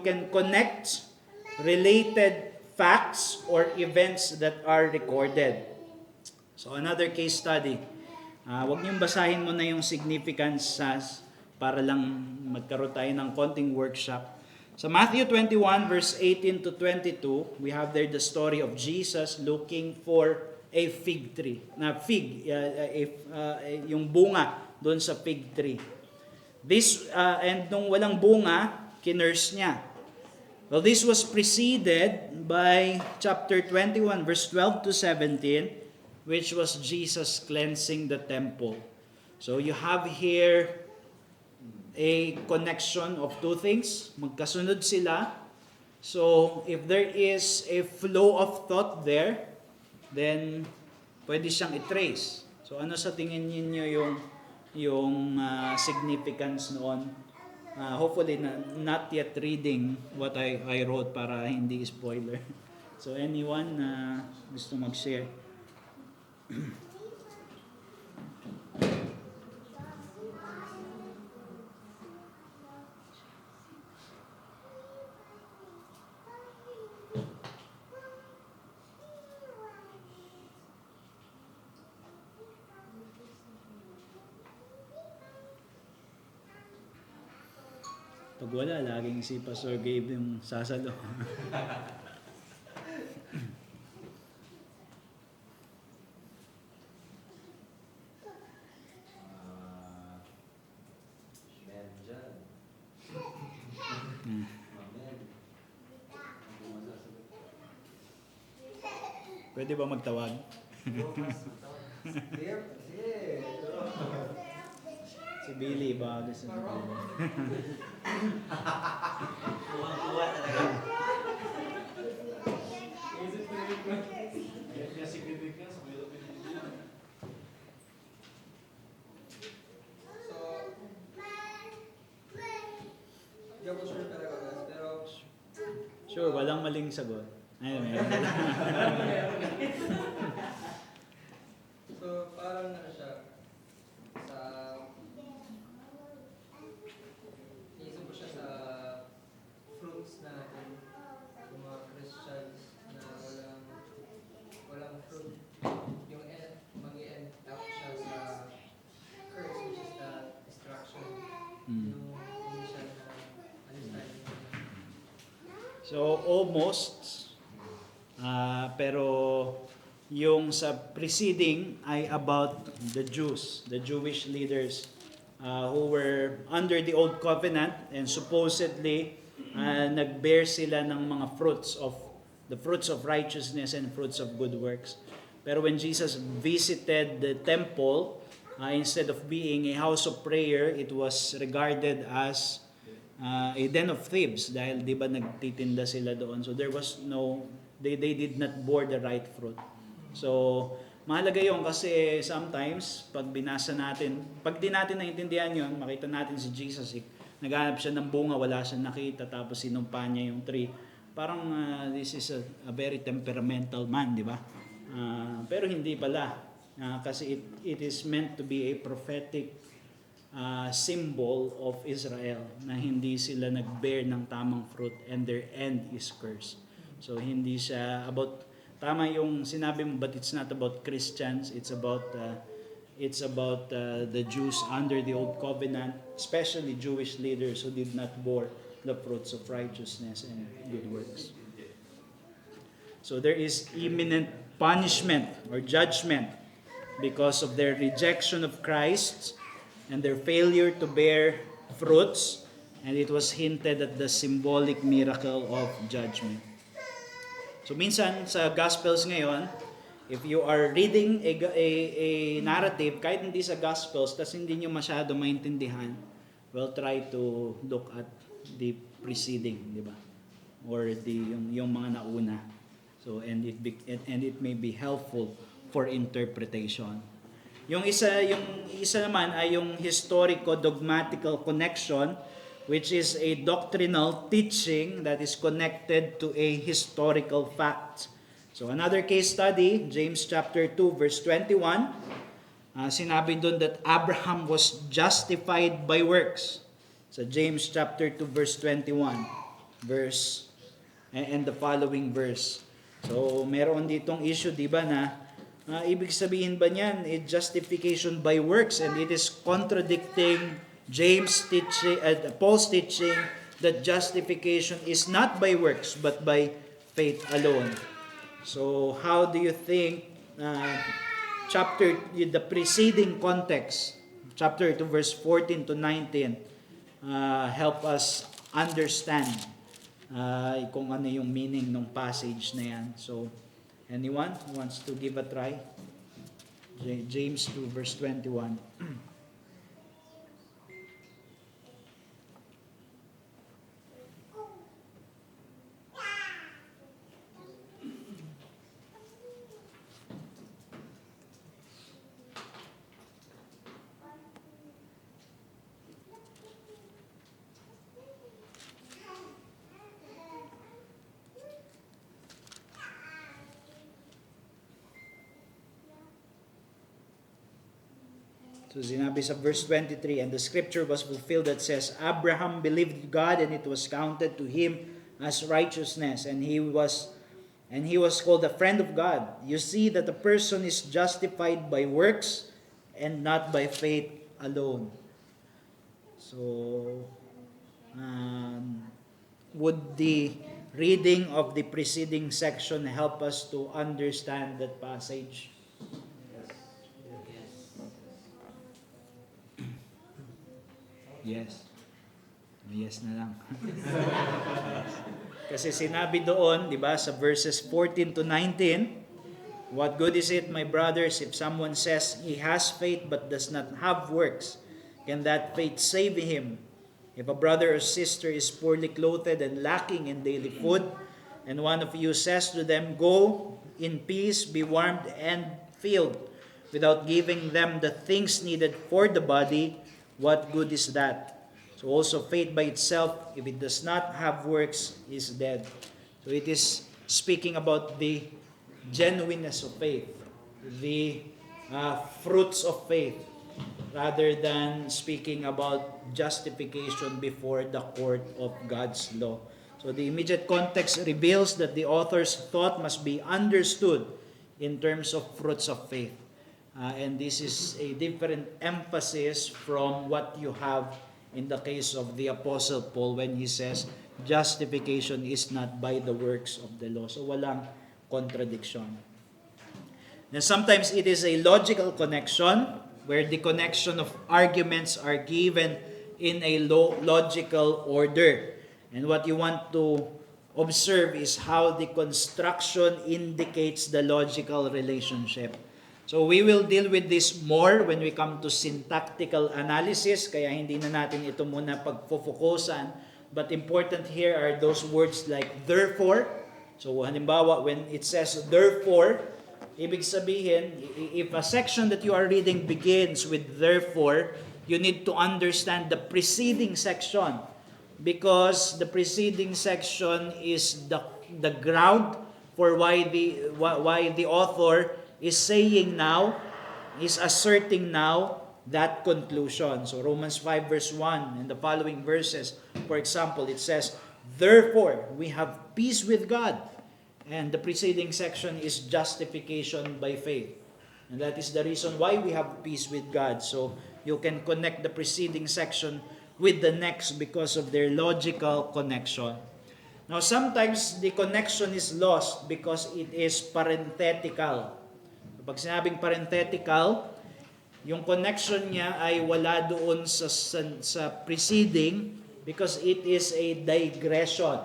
can connect related facts or events that are recorded. So another case study. Huwag niyong basahin mo na yung significance para lang magkaroon tayo ng konting workshop. So Matthew 21 verse 18 to 22, we have there the story of Jesus looking for a fig tree. Yung bunga doon sa fig tree. And nung walang bunga, kinurse niya. Well, this was preceded by chapter 21 verse 12 to 17, which was Jesus cleansing the temple. So you have here a connection of two things. Magkasunod sila. So if there is a flow of thought there, then pwede siyang i-trace. So ano sa tingin niyo yung significance noon? Hopefully not yet reading what I wrote para hindi spoiler. So anyone gusto mag-share? Pag wala, laging si Pastor Gabe yung sasalo. Men dyan. Amen. Ako masasagot. Pwede ba magtawag? Sige. Si Billy ba gusto niya? Tuwang-tuwa talaga. So, di ako sure talaga guys, pero Sure, walang maling sagot. Ayun, so parang ano siya, sa iisip ko siya sa fruits natin, yung mga Christians na walang fruit, yung mag-i-end up siya sa curse, which is the destruction. Yung hindi siya na understanding. So almost, pero yung sa preceding ay about the Jews, the Jewish leaders who were under the old covenant and supposedly nagbear sila ng mga fruits of righteousness and fruits of good works. Pero when Jesus visited the temple, instead of being a house of prayer, it was regarded as a den of thieves dahil di ba nagtitinda sila doon. So there was they did not bear the right fruit. So mahalaga yun kasi sometimes pag binasa natin, pag di natin naintindihan yun, makita natin si Jesus, naghanap siya ng bunga, wala siyang nakita, tapos sinumpa niya yung tree. Parang this is a very temperamental man, di ba? Pero hindi pala. Kasi it is meant to be a prophetic symbol of Israel na hindi sila nag-bear ng tamang fruit and their end is cursed. So hindi siya about, tama yung sinabi mo, but it's not about Christians, it's about the Jews under the old covenant, especially Jewish leaders who did not bear the fruits of righteousness and good works. So there is imminent punishment or judgment because of their rejection of Christ and their failure to bear fruits, and it was hinted at the symbolic miracle of judgment. So minsan sa Gospels ngayon, if you are reading a narrative, kahit hindi sa Gospels, tas hindi nyo masyado maintindihan, well, try to look at the preceding, di ba? or yung mga nauna. So and it may be helpful for interpretation. Yung isa naman ay yung historico-dogmatical connection, which is a doctrinal teaching that is connected to a historical fact. So another case study, James chapter 2 verse 21, sinabi doon that Abraham was justified by works. So James chapter 2 verse 21 verse and the following verse. So meron ditong issue, di ba, na ibig sabihin ba niyan justification by works, and it is contradicting Paul's teaching that justification is not by works but by faith alone. So how do you think the preceding context, chapter 2 verse 14 to 19, help us understand kung ano yung meaning ng passage na yan? So anyone who wants to give a try? James 2 verse 21. So sinabi sa verse 23, and the scripture was fulfilled that says, Abraham believed God and it was counted to him as righteousness, and he was called a friend of God. You see that the person is justified by works and not by faith alone. So would the reading of the preceding section help us to understand that passage? Yes. Yes na lang. Kasi sinabi doon, di ba, sa verses 14 to 19, what good is it, my brothers, if someone says he has faith but does not have works? Can that faith save him? If a brother or sister is poorly clothed and lacking in daily food, and one of you says to them, go in peace, be warmed and filled, without giving them the things needed for the body, what good is that? So also faith by itself, if it does not have works, is dead. So it is speaking about the genuineness of faith, the fruits of faith, rather than speaking about justification before the court of God's law. So the immediate context reveals that the author's thought must be understood in terms of fruits of faith. And this is a different emphasis from what you have in the case of the Apostle Paul when he says justification is not by the works of the law. So walang contradiction. Now sometimes it is a logical connection where the connection of arguments are given in a logical order. And what you want to observe is how the construction indicates the logical relationship. So we will deal with this more when we come to syntactical analysis, kaya hindi na natin ito muna pagfofokusan. But important here are those words like therefore. So halimbawa, when it says therefore, ibig sabihin, if a section that you are reading begins with therefore, you need to understand the preceding section, because the preceding section is the ground for why the author is saying now, is asserting now that conclusion. So Romans 5 verse 1 and the following verses, for example, it says, therefore, we have peace with God. And the preceding section is justification by faith. And that is the reason why we have peace with God. So you can connect the preceding section with the next because of their logical connection. Now sometimes the connection is lost because it is parenthetical. Pag sinabing parenthetical, yung connection niya ay wala doon sa preceding because it is a digression.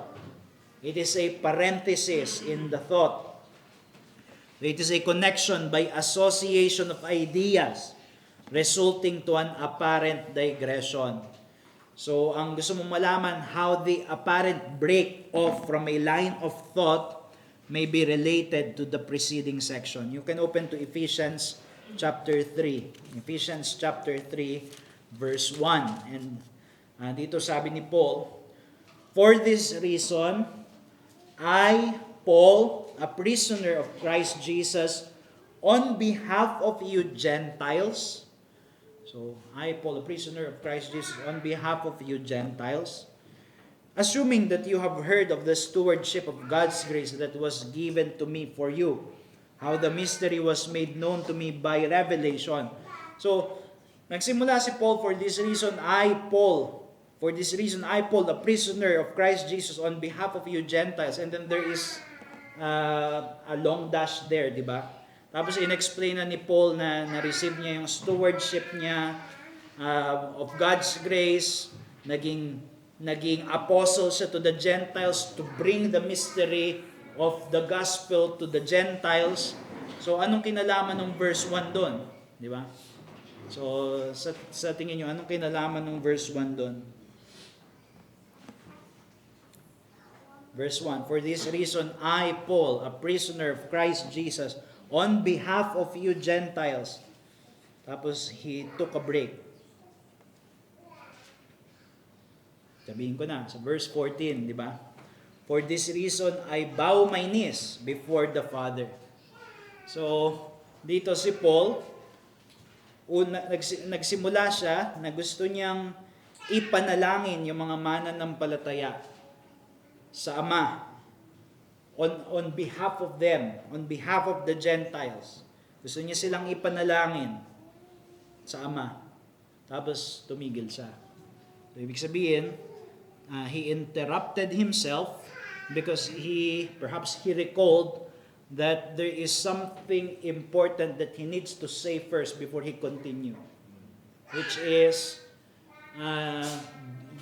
It is a parenthesis in the thought. It is a connection by association of ideas resulting to an apparent digression. So, ang gusto mong malaman, how the apparent break off from a line of thought may be related to the preceding section. You can open to Ephesians chapter 3. Ephesians chapter 3, verse 1. And dito sabi ni Paul, "For this reason, I, Paul, a prisoner of Christ Jesus, on behalf of you Gentiles." So, I, Paul, a prisoner of Christ Jesus, on behalf of you Gentiles, "assuming that you have heard of the stewardship of God's grace that was given to me for you, how the mystery was made known to me by revelation." So, nagsimula si Paul, "For this reason, I, Paul, a prisoner of Christ Jesus, on behalf of you Gentiles." And then there is a long dash there, di ba? Tapos in-explain na ni Paul na na-receive niya yung stewardship niya of God's grace, naging apostle siya to the Gentiles to bring the mystery of the gospel to the Gentiles. So anong kinalaman ng verse 1 doon? Di ba? So sa tingin niyo, anong kinalaman ng verse 1 doon? Verse 1, "For this reason, I, Paul, a prisoner of Christ Jesus, on behalf of you Gentiles." Tapos, he took a break. Sabihin ko na, sa verse 14, di ba? "For this reason, I bow my knees before the Father." So, dito si Paul, nagsimula siya na gusto niyang ipanalangin yung mga mananampalataya sa Ama on behalf of them, on behalf of the Gentiles. Gusto niya silang ipanalangin sa Ama. Tapos tumigil siya. So, ibig sabihin, he interrupted himself because perhaps he recalled that there is something important that he needs to say first before he continue. Which is,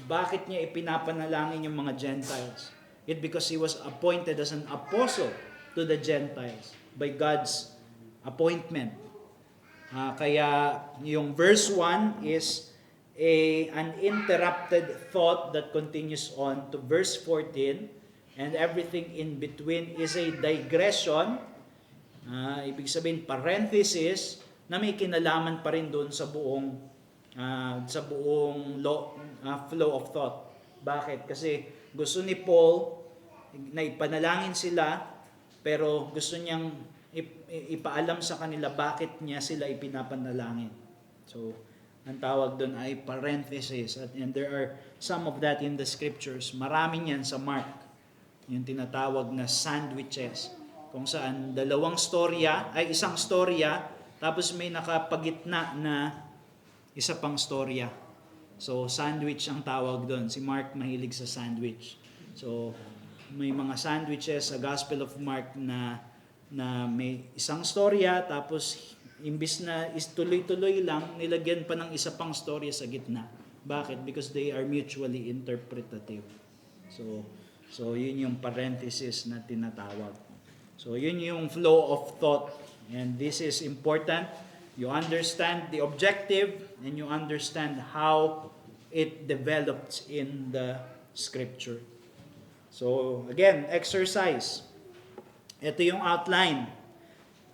bakit niya ipinapanalangin yung mga Gentiles? It because he was appointed as an apostle to the Gentiles by God's appointment. Kaya yung verse 1 is an interrupted thought that continues on to verse 14, and everything in between is a digression, ibig sabihin parenthesis, na may kinalaman pa rin doon sa buong flow of thought. Bakit? Kasi gusto ni Paul na ipanalangin sila, pero gusto niyang ipaalam sa kanila bakit niya sila ipinapanalangin. So, ang tawag doon ay parenthesis. And there are some of that in the scriptures. Marami niyan sa Mark. Yung tinatawag na sandwiches. Kung saan isang storya, tapos may nakapagitna na isa pang storya. So, sandwich ang tawag doon. Si Mark mahilig sa sandwich. So, may mga sandwiches sa Gospel of Mark na may isang storya, tapos imbis na tuloy-tuloy lang, nilagyan pa ng isa pang storya sa gitna. Bakit? Because they are mutually interpretative. So yun yung parenthesis na tinatawag. So yun yung flow of thought. And this is important. You understand the objective and you understand how it develops in the scripture. So again, exercise. Ito yung outline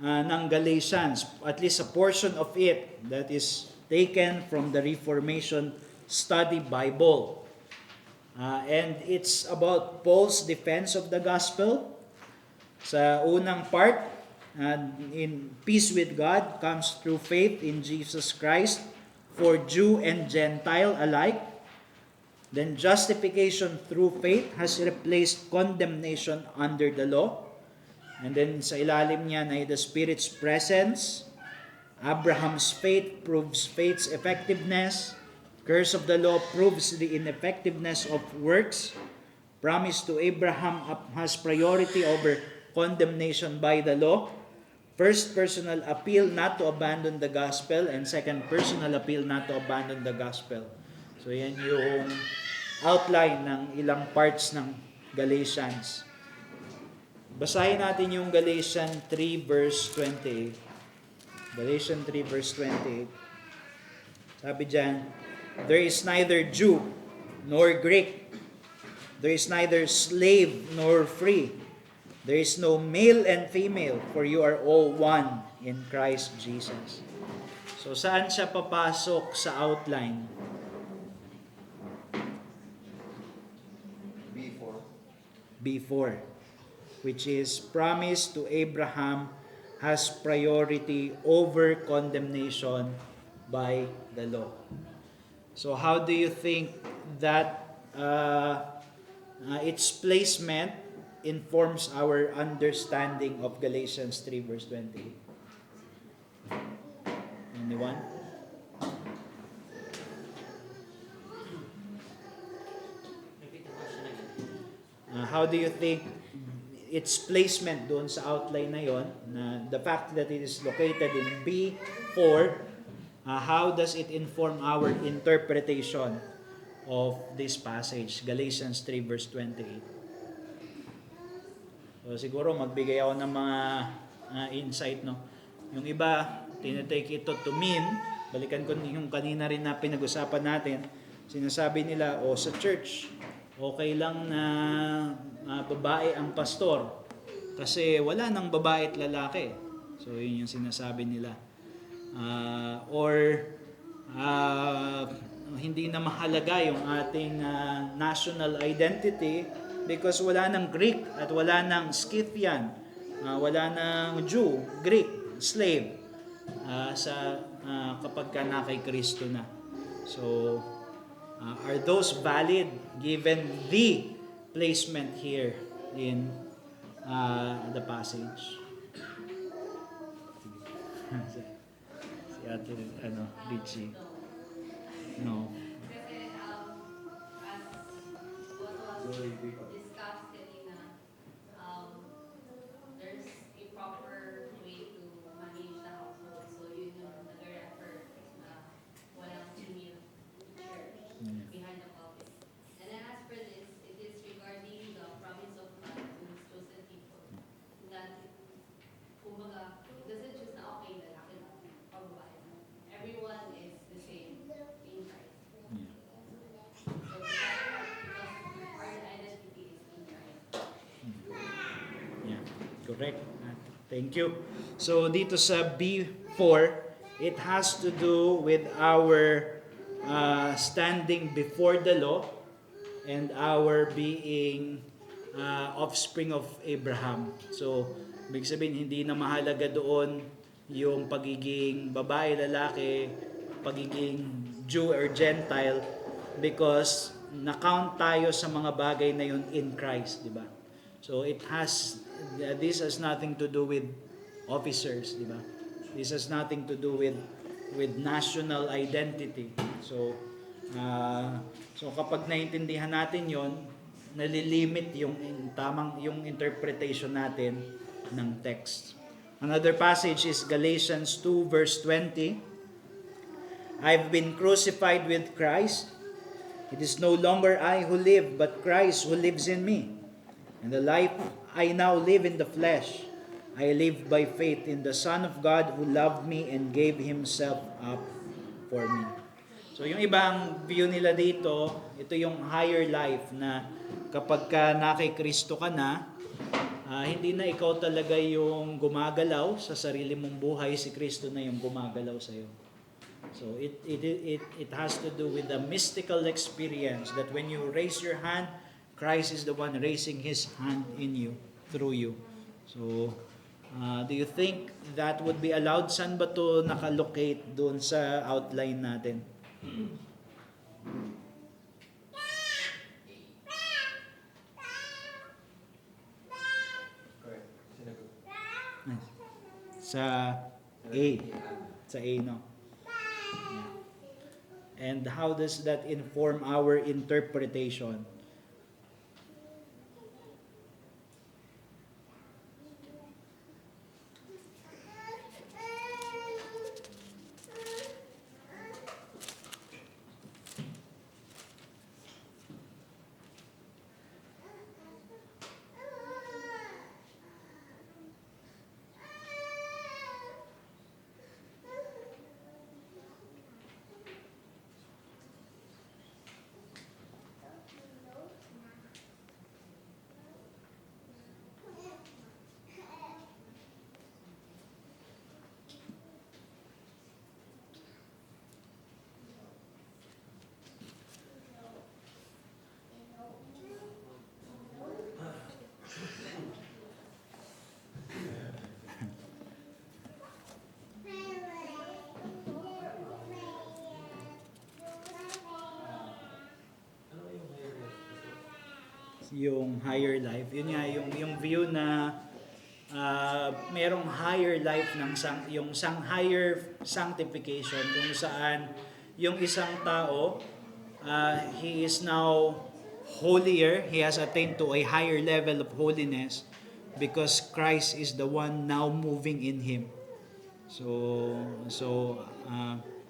ng Galatians, at least a portion of it that is taken from the Reformation Study Bible. And it's about Paul's defense of the gospel. Sa unang part, in peace with God comes through faith in Jesus Christ for Jew and Gentile alike. Then justification through faith has replaced condemnation under the law. And then sa ilalim niyan ay the Spirit's presence. Abraham's faith proves faith's effectiveness. Curse of the law proves the ineffectiveness of works. Promise to Abraham has priority over condemnation by the law. First, personal appeal not to abandon the gospel. And second, personal appeal not to abandon the gospel. So yan yung outline ng ilang parts ng Galatians. Basahin natin yung Galatians 3 verse 28. Galatians 3 verse 28. Sabi dyan, there is neither Jew nor Greek. There is neither slave nor free. There is no male and female, for you are all one in Christ Jesus. So saan siya papasok sa outline? Before. Before, which is promise to Abraham has priority over condemnation by the law. So how do you think that its placement informs our understanding of Galatians 3 verse 20? Anyone? Repeat the question again. How do you think its placement doon sa outline na yon, na the fact that it is located in B4, how does it inform our interpretation of this passage, Galatians 3 verse 28? So, siguro magbigay ako ng mga insight, no? Yung iba, tinitake ito to mean, balikan ko yung kanina rin na pinag-usapan natin, sinasabi nila, sa church, okay lang na babae ang pastor kasi wala nang babae at lalaki. So, yun yung sinasabi nila. Hindi na mahalaga yung ating national identity because wala nang Greek at wala nang Scythian, wala nang Jew, Greek, slave kapag ka na kay Kristo na. So, are those valid given the placement here in the passage? Si Ate, Richie. No. Kasi as what was discussed kanina, there's a proper way to manage the household. So yun yung nag-refer na walang female church behind the pulpit. And then as for this, it is regarding the promise of God to His chosen people. That, kumbaga, it doesn't just na okay, lalaki lang, or babae lang. Everyone is the same in Christ. So because our identity is in Christ. Yeah, correct. Thank you. So dito sa B4, it has to do with our standing before the law and our being offspring of Abraham. So, ibig sabihin, hindi na mahalaga doon yung pagiging babae, lalaki, pagiging Jew or Gentile because na-count tayo sa mga bagay na yun in Christ, di ba? So this has nothing to do with officers, di ba? This has nothing to do with national identity. So kapag naintindihan natin yon, nalilimit yung interpretation natin ng text. Another passage is Galatians 2 verse 20. I've been crucified with Christ. It is no longer I who live, but Christ who lives in me. And the life I now live in the flesh, I live by faith in the Son of God who loved me and gave Himself up for me. So yung ibang view nila dito, ito yung higher life na kapag ka na kay Kristo ka na, hindi na ikaw talaga yung gumagalaw sa sarili mong buhay, si Kristo na yung gumagalaw sa iyo. So it has to do with the mystical experience that when you raise your hand, Christ is the one raising His hand in you, through you. So do you think that would be allowed? Saan ba to nakalocate doon sa outline natin? Correct. Sinagot. Sa A. Sa A, no? Yeah. And how does that inform our interpretation? yung higher life. Yun nga, yung view na merong higher life ng higher sanctification kung saan yung isang tao, he is now holier, he has attained to a higher level of holiness because Christ is the one now moving in him. So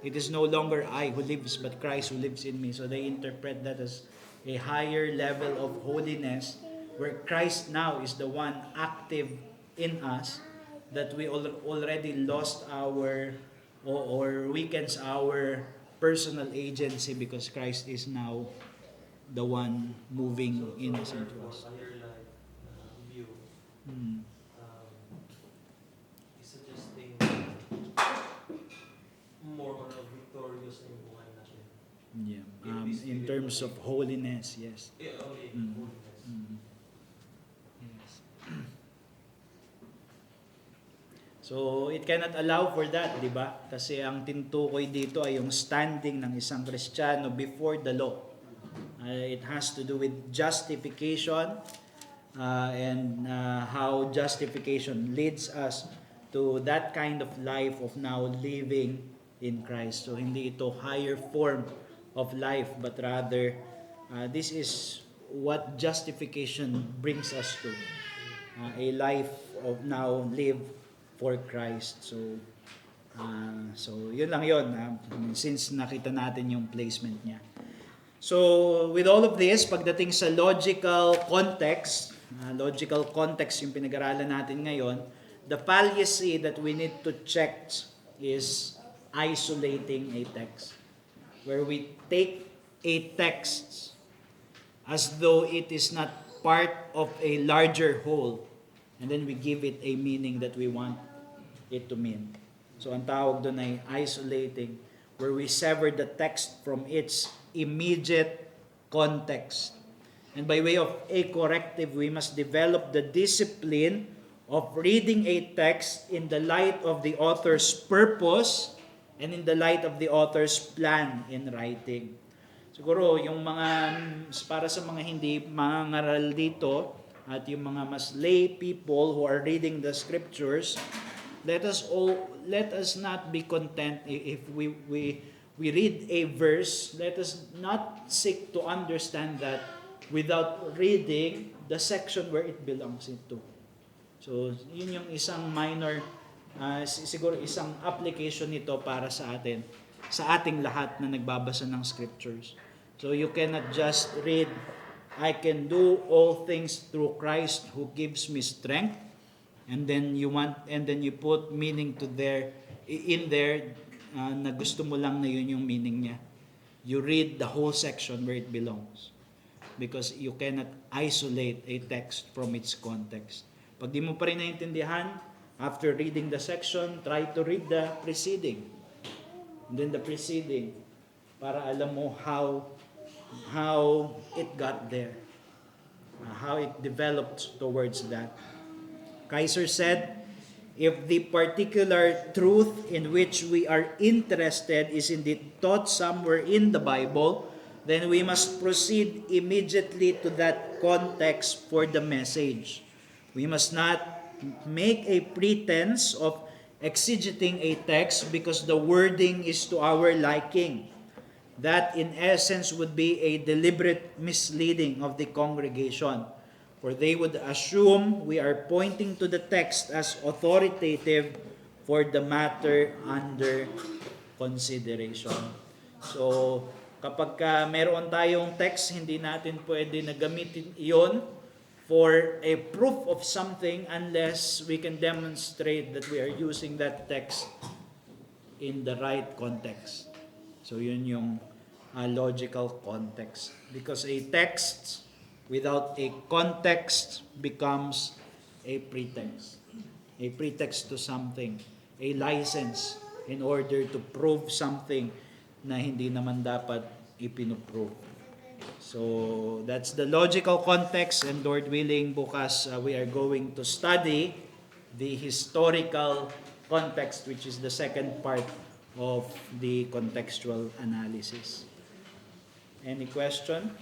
it is no longer I who lives, but Christ who lives in me. So they interpret that as a higher level of holiness, where Christ now is the one active in us, that we already lost our or weakens our personal agency because Christ is now the one moving in us and through us. Higher life view Hmm. is suggesting more on a victorious na yung buhay natin. Yeah. In terms of holiness, yes. Yeah, only Mm. holiness. Mm. Yes. So, it cannot allow for that, di ba? Kasi ang tintukoy dito ay yung standing ng isang Kristiyano before the law. It has to do with justification and how justification leads us to that kind of life of now living in Christ. So, hindi ito higher form of life, but rather this is what justification brings us to. A life of now live for Christ. So yun lang yun. Since nakita natin yung placement niya. So, with all of this, pagdating sa logical context yung pinag-aralan natin ngayon, the fallacy that we need to check is isolating a text. Where we take a text as though it is not part of a larger whole, and then we give it a meaning that we want it to mean. So ang tawag doon ay isolating, where we sever the text from its immediate context. And by way of a corrective, we must develop the discipline of reading a text in the light of the author's purpose and in the light of the author's plan in writing. Siguro, yung para sa mga hindi mangangaral dito, at yung mga mas lay people who are reading the scriptures, let us not be content if we read a verse. Let us not seek to understand that without reading the section where it belongs into. So, yun yung isang minor, siguro isang application nito para sa atin, sa ating lahat na nagbabasa ng scriptures. So, you cannot just read, I can do all things through Christ who gives me strength, and then you put meaning in there na gusto mo lang na yun yung meaning niya. You read the whole section where it belongs, because you cannot isolate a text from its context. Pag di mo pa rin naintindihan, after reading the section, try to read the preceding. And then the preceding, para alam mo how it got there. How it developed towards that. Kaiser said, if the particular truth in which we are interested is indeed taught somewhere in the Bible, then we must proceed immediately to that context for the message. We must not make a pretense of exegeting a text because the wording is to our liking. That in essence would be a deliberate misleading of the congregation, for they would assume we are pointing to the text as authoritative for the matter under consideration. So, kapag meron tayong text, hindi natin pwede na gamitin iyon for a proof of something unless we can demonstrate that we are using that text in the right context. So, yun yung logical context. Because a text without a context becomes a pretext. A pretext to something. A license in order to prove something na hindi naman dapat ipinoprove. So, that's the logical context, and Lord willing, bukas we are going to study the historical context, which is the second part of the contextual analysis. Any question?